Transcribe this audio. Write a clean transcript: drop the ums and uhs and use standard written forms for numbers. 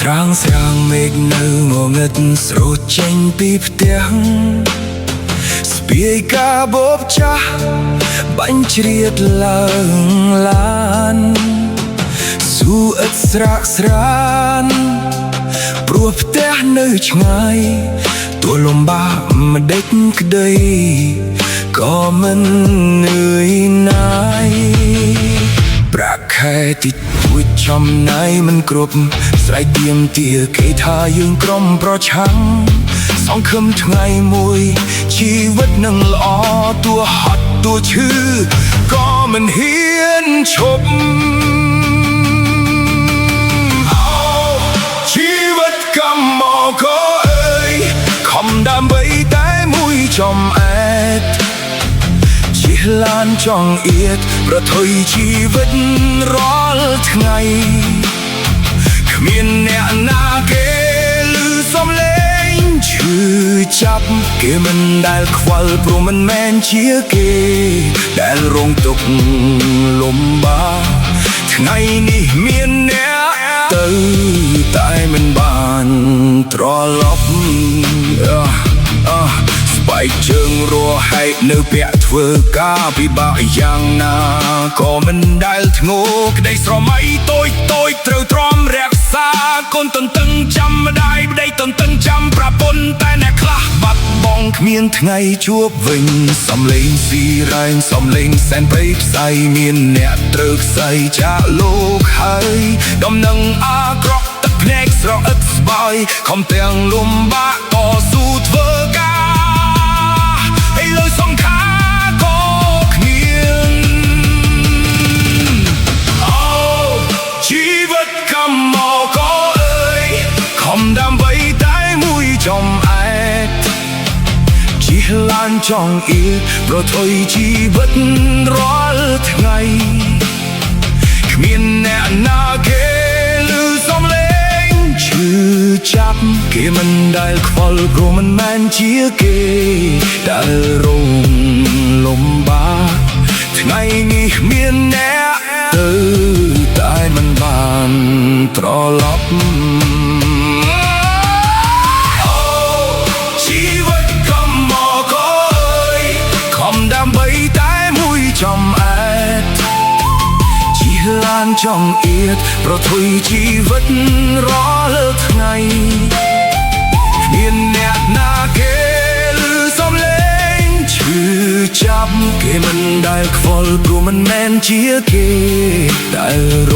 រាងស្រាងមេឃនៅងងឹតស្រោចចេញពីផ្ទះស្ពាយកាបបចាស់បាញ់ជ្រៀតឡើងឡានស៊ូអិតស្រាកស្រានព្រោះផ្ទះនៅឆ្ងាយទួលំបាកម្ដេចក្ដីក៏មិននឿយណាយប្រាក់ខែតិចតួចចំណៃមិនគ្រប់ស្រ័យទៀមទាគេថាយើងក្រុមប្រឆាំងសង្ឃឹមថ្ងៃមួយជីវិតនឹងល្អទោះហត់ទោះឈឺក៏មិនហ៊ានឈប់ជីវិតកម្មករអើយខំដើម្បីតែមួយចំអែតជិះឡានចង់អៀតប្រថុយជីវិតរាល់ថ្ងៃគ្មានអ្នកណាគេឮសំឡេងឈឺចាប់គេមិនដែលខ្វល់ព្រោះមិនមែនជាគេដែលរងទុក្ខលំបាកថ្ងៃនេះមានអ្នកទៅតែមិនបានត្រឡប់ស្បែកជើងរហែកនៅពាក់ធ្វើការពិបាកយ៉ាងណាក៏មិនដែលធ្ងោក្ដីស្រមៃតូចត្រូវទ្រាំរក្សាកូនទន្ទឹងចាំម្ដាយប្ដីទន្ទឹងចាំប្រពន្ធតែអ្នកខ្លះបាត់បង់គ្មានថ្ងៃជួបវិញសំឡេងស៊ីរ៉ែងសំឡេងសែនព្រៃផ្សៃមានអ្នកត្រូវខ្សែចាក់លោកហើយដំណឹងអាក្រក់ទឹកភ្នែកស្រអិតស្បើយខំទាំងលំបាកតស៊ូធ្វើការឲ្យលើសង្ខារក៏គ្មានជីវិតកម្មករអើយខំដើម្បីតែមួយចំអែតជិះឡានចង់អៀតប្រថុយជីវិតរាល់ថ្ងៃគ្មានអ្នកណាគេឮសំឡេងឈឺចាប់គេមិនដែលខ្វល់ព្រោះមិនមែនជាគេដែលរងលំបាកថ្ងៃនេះមានអ្នកទៅតែមិនបានត្រឡប់ជីវិតកម្មករអើយខំដើម្បីតែមួយចំអែតជិះឡានចង់អៀតប្រថុយជីវិតរាល់ថ្ងៃគ្មានអ្នកណាគេឮសំឡេងឈឺចាប់គេមិនដែលខ្វល់ព្រោះមិនមែនជាគេដែលរ